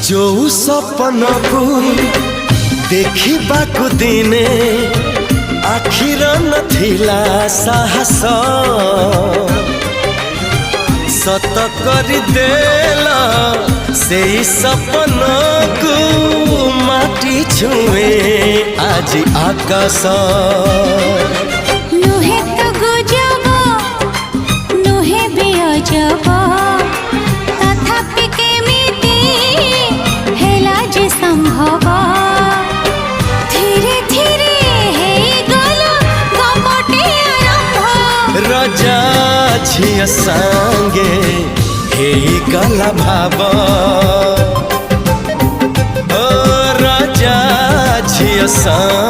जो सपना को देखा दिने आखिर नथिला साहस सत कर देला से सपना को माटी छुए आज आकाश नुहे तो गुजब नुहे भी अजब तथापि केमिति हेला जे संभव धीरे धीरे हे गला गपटे आरंभ रजा झिया संगे हे गला भाव ओ रजा झिया संगे